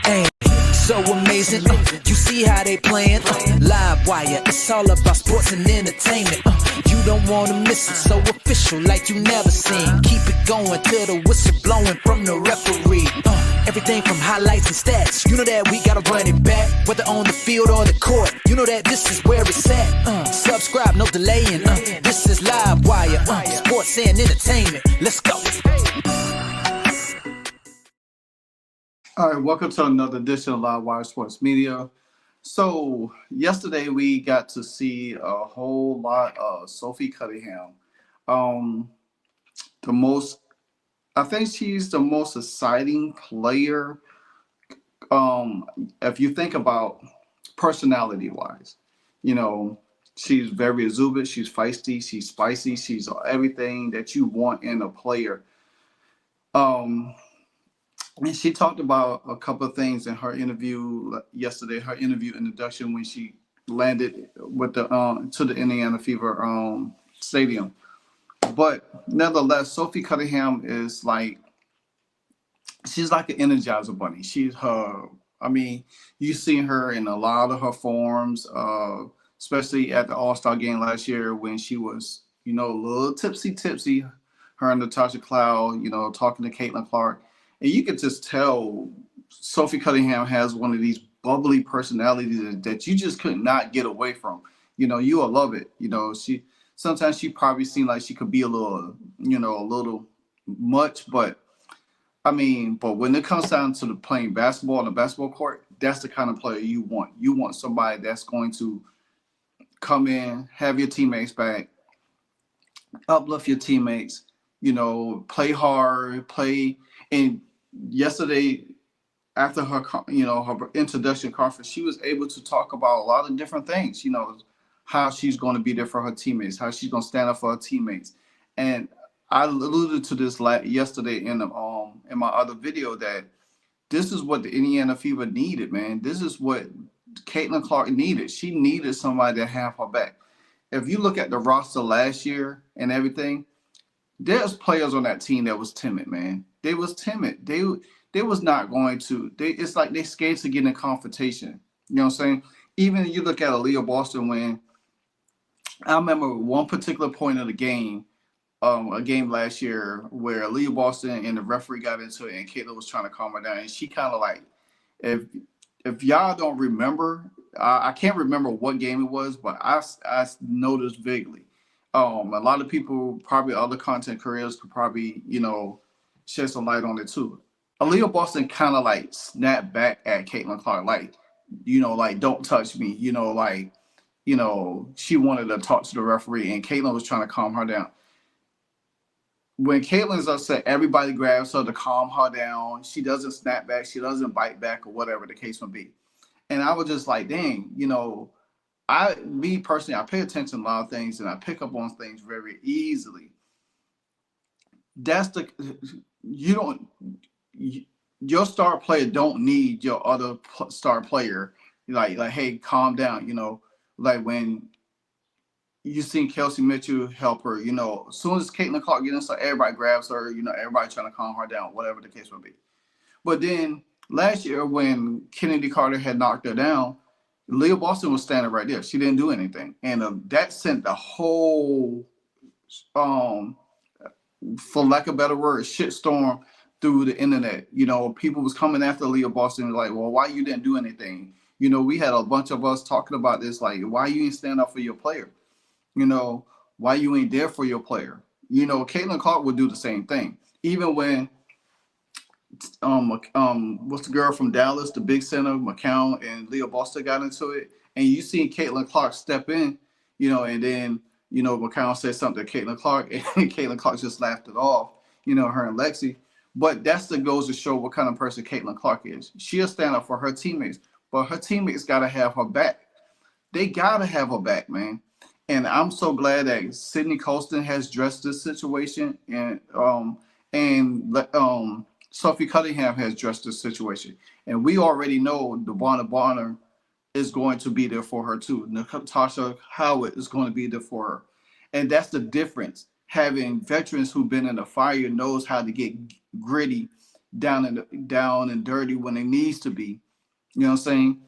Hey, so amazing. You see how they playing. Live wire, it's all about sports and entertainment. You don't wanna miss it, so official like you never seen. Keep it going till the whistle blowing from the referee. Everything from highlights and stats, you know that we gotta run it back. Whether on the field or the court, you know that this is where it's at. Subscribe, no delaying. This is Live Wire, sports and entertainment. Let's go. All right, welcome to another edition of Live Wire Sports Media. So yesterday we got to see a whole lot of Sophie Cunningham. I think she's the most exciting player. If you think about personality-wise, you know, she's very exuberant, she's feisty, she's spicy, she's everything that you want in a player. And she talked about a couple of things in her interview yesterday, her interview introduction when she landed with the to the Indiana Fever stadium. But nevertheless, Sophie Cunningham is she's like an Energizer bunny. You've seen her in a lot of her forms, especially at the All-Star game last year when she was, a little tipsy, her and Natasha Cloud, talking to Caitlin Clark. And you could just tell Sophie Cunningham has one of these bubbly personalities that you just could not get away from. You will love it. Sometimes she probably seemed like she could be a little much, but when it comes down to playing basketball on the basketball court, that's the kind of player you want. You want somebody that's going to come in, have your teammates back, uplift your teammates, play hard, play. And yesterday, after her, her introduction conference, she was able to talk about a lot of different things, how she's going to be there for her teammates, how she's going to stand up for her teammates. And I alluded to this yesterday in my other video that this is what the Indiana Fever needed, man. This is what Caitlin Clark needed. She needed somebody to have her back. If you look at the roster last year and everything, there's players on that team that was timid, man. They was timid. They was not going to. It's like they scared to get in confrontation. You know what I'm saying? Even you look at Aaliyah Boston when I remember one particular point of the game, a game last year where Aaliyah Boston and the referee got into it and Caitlin was trying to calm her down. And she kind of like, if y'all don't remember, I can't remember what game it was, but I noticed vaguely. A lot of people, probably other content creators could probably, shed some light on it too. Aaliyah Boston kind of like snapped back at Caitlin Clark, like don't touch me, she wanted to talk to the referee and Caitlin was trying to calm her down. When Caitlin's upset, everybody grabs her to calm her down. She doesn't snap back, she doesn't bite back or whatever the case may be. And I was just like, dang, me personally, I pay attention to a lot of things and I pick up on things very easily. Your star player don't need your other star player like hey, calm down. Like when you seen Kelsey Mitchell help her, as soon as Caitlin Clark gets inside, everybody grabs her, everybody trying to calm her down, whatever the case may be. But then last year when Kennedy Carter had knocked her down, Leah Boston was standing right there. She didn't do anything. And that sent the whole, for lack of a better word, shitstorm through the internet. People was coming after Leah Boston like, well, why you didn't do anything? We had a bunch of us talking about this, like, why you ain't stand up for your player? Why you ain't there for your player? Caitlin Clark would do the same thing. Even when what's the girl from Dallas, the big center, McCown and Leah Boston got into it, and you see Caitlin Clark step in, and then McCown said something to Caitlin Clark, and Caitlin Clark just laughed it off, her and Lexi. But that's the goes to show what kind of person Caitlin Clark is. She'll stand up for her teammates, but her teammates gotta have her back. They gotta have her back, man. And I'm so glad that Sydney Colston has addressed this situation, and Sophie Cunningham has addressed this situation. And we already know DeVonna Bonner is going to be there for her too. Natasha Howard is going to be there for her. And that's the difference. Having veterans who've been in the fire knows how to get gritty, down and dirty when it needs to be. You know what I'm saying?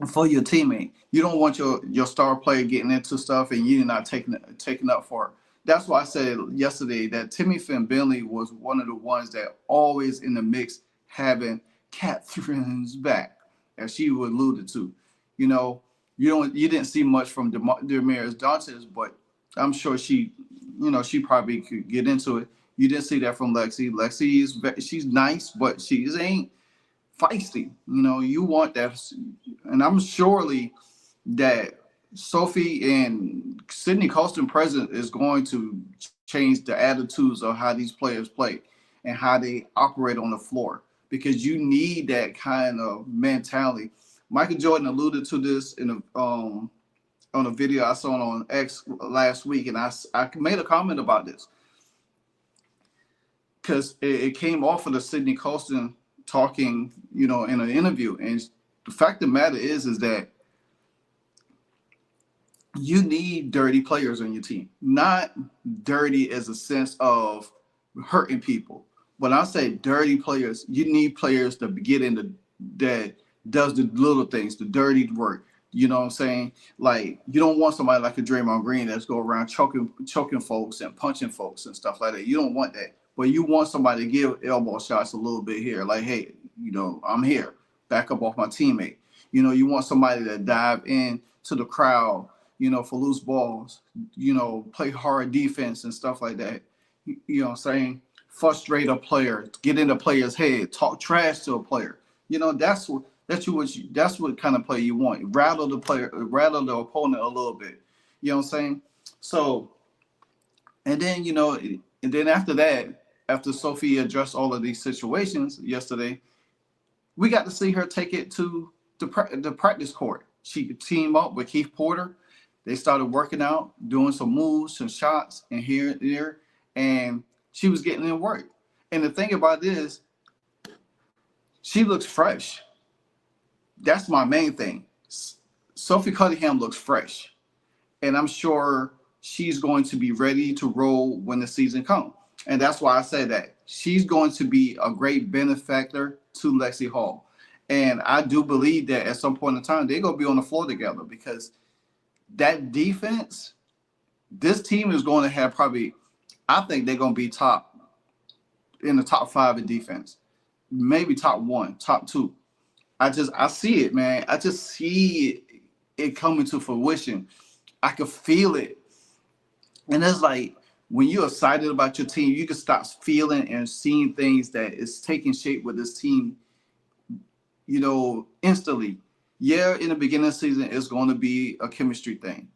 For your teammate. You don't want your star player getting into stuff and you not taking up for it. That's why I said yesterday that Timmy Finbenley was one of the ones that always in the mix having Catherine's back, as she would alluded to. You know, you didn't see much from Demaris Dantes, but I'm sure she probably could get into it. You didn't see that from Lexi. She's nice, but she ain't feisty. You know, you want that, and I'm surely that Sophie and Sydney Colston present is going to change the attitudes of how these players play and how they operate on the floor, because you need that kind of mentality. Michael Jordan alluded to this in on a video I saw on X last week, and I made a comment about this because it came off of the Sydney Colston talking, in an interview. And the fact of the matter is that you need dirty players on your team. Not dirty as a sense of hurting people. When I say dirty players, you need players to get into that does the little things, the dirty work. You know what I'm saying? Like, you don't want somebody like a Draymond Green that's go around choking folks and punching folks and stuff like that. You don't want that. But you want somebody to give elbow shots a little bit here. Like, hey, I'm here. Back up off my teammate. You want somebody to dive in to the crowd, for loose balls, play hard defense and stuff like that. You know what I'm saying? Frustrate a player, get in the player's head, talk trash to a player. That's what kind of player you want. Rattle the opponent a little bit. You know what I'm saying? So, and then after that, after Sophie addressed all of these situations yesterday, we got to see her take it to the practice court. She teamed up with Keith Porter. They started working out, doing some moves, some shots, and here and there, and she was getting in work. And the thing about it is, she looks fresh. That's my main thing. Sophie Cunningham looks fresh, and I'm sure she's going to be ready to roll when the season comes. And that's why I say that she's going to be a great benefactor to Lexi Hall. And I do believe that at some point in time, they're going to be on the floor together, because that defense, this team is going to have I think they're going to be in the top 5 in defense, maybe top 1, top 2. I see it, man. I just see it coming to fruition. I can feel it. And it's like, when you're excited about your team, you can start feeling and seeing things that is taking shape with this team, instantly. Yeah, in the beginning of the season, it's going to be a chemistry thing.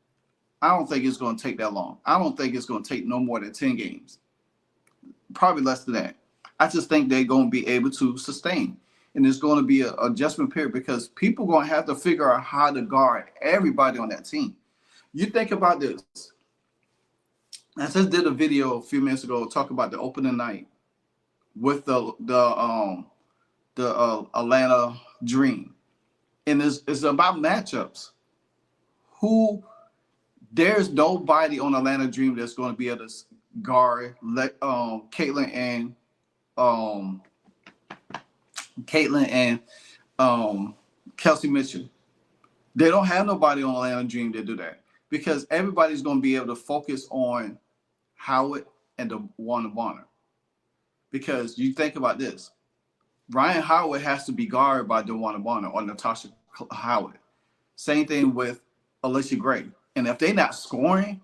I don't think it's going to take that long. I don't think it's going to take no more than 10 games. Probably less than that. I just think they're going to be able to sustain. And there's going to be an adjustment period, because people are going to have to figure out how to guard everybody on that team. You think about this. I just did a video a few minutes ago talking about the opening night with the Atlanta Dream, and it's about matchups. There's nobody on Atlanta Dream that's going to be able to guard Caitlin and Kelsey Mitchell. They don't have nobody on Atlanta Dream to do that, because everybody's going to be able to focus on Howard and the Bonner. Because you think about this, Ryan Howard has to be guarded by DeWanna Bonner or Natasha Howard. Same thing with Alicia Gray. And if they're not scoring,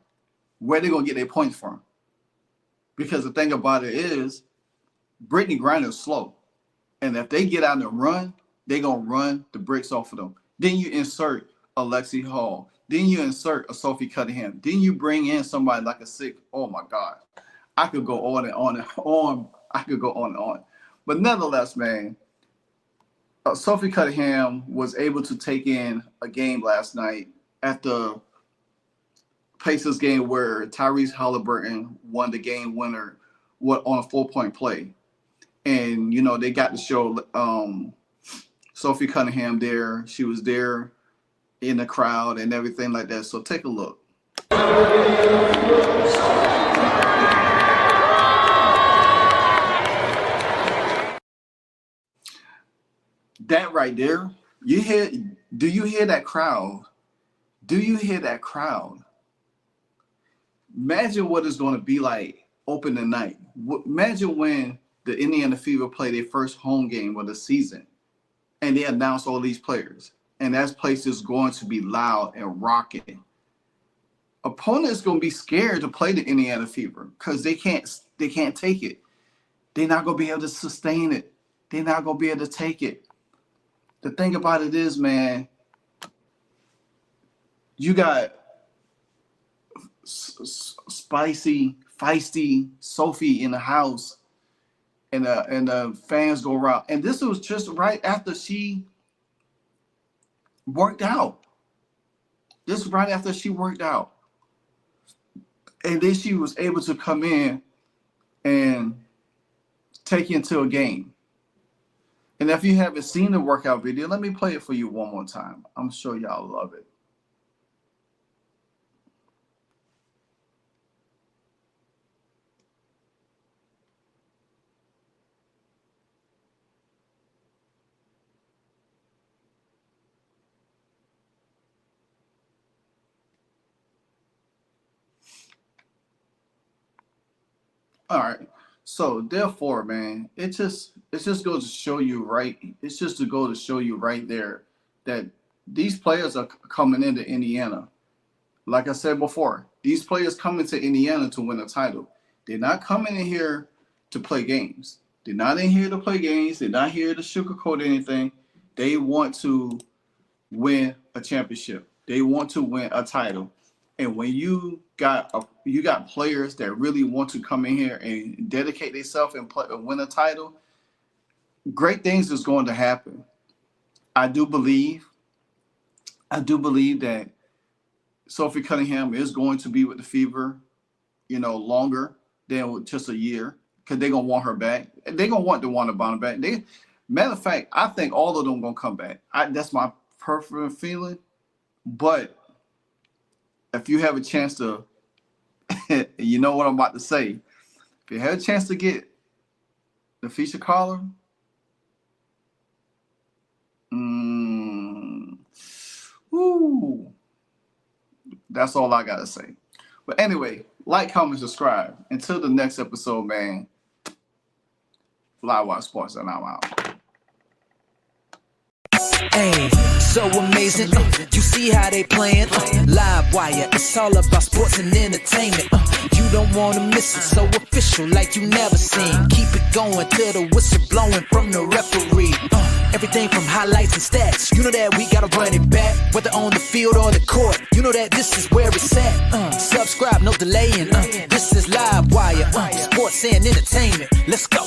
where are they going to get their points from? Because the thing about it is, Brittany Griner is slow. And if they get out and run, they're going to run the bricks off of them. Then you insert a Lexi Hall. Then you insert a Sophie Cunningham. Then you bring in somebody like a sick. Oh, my God. I could go on and on and on. I could go on and on. But nonetheless, man, Sophie Cunningham was able to take in a game last night at the Pacers game where Tyrese Halliburton won the game winner on a 4-point play. And, they got to show Sophie Cunningham there. She was there in the crowd and everything like that. So take a look. That right there, you hear? Do you hear that crowd? Do you hear that crowd? Imagine what it's going to be like opening night. Imagine when the Indiana Fever play their first home game of the season, and they announce all these players, and that place is going to be loud and rocking. Opponents going to be scared to play the Indiana Fever because they can't take it. They're not going to be able to sustain it. They're not going to be able to take it. The thing about it is, man, you got spicy, feisty Sophie in the house, and the fans go around. And this was just right after she worked out. This was right after she worked out. And then she was able to come in and take you into a game. And if you haven't seen the workout video, let me play it for you one more time. I'm sure y'all love it. All right. So therefore, man, it just goes to show you right. It's just to go to show you right there that these players are coming into Indiana. Like I said before, these players coming to Indiana to win a title. They're not coming in here to play games. They're not in here to play games. They're not here to sugarcoat anything. They want to win a championship. They want to win a title. And when you got players that really want to come in here and dedicate themselves and win a title, great things is going to happen. I do believe that Sophie Cunningham is going to be with the Fever, longer than just a year, because they're gonna want her back. They're gonna want DeWanda Bonner back. Matter of fact, I think all of them gonna come back. That's my perfect feeling. But if you have a chance to, you know what I'm about to say. If you have a chance to get the feature collar, that's all I gotta say. But anyway, like, comment, subscribe. Until the next episode, man. Fly Watch Sports, and I'm out. Hey, so amazing. You see how they playing? Live wire, it's all about sports and entertainment. You don't want to miss it, so official like you never seen. Keep it going till the whistle blowing from the referee. Everything from highlights and stats. You know that we gotta run it back, whether on the field or the court. You know that this is where it's at. Subscribe, no delaying. This is Live Wire, sports and entertainment. Let's go.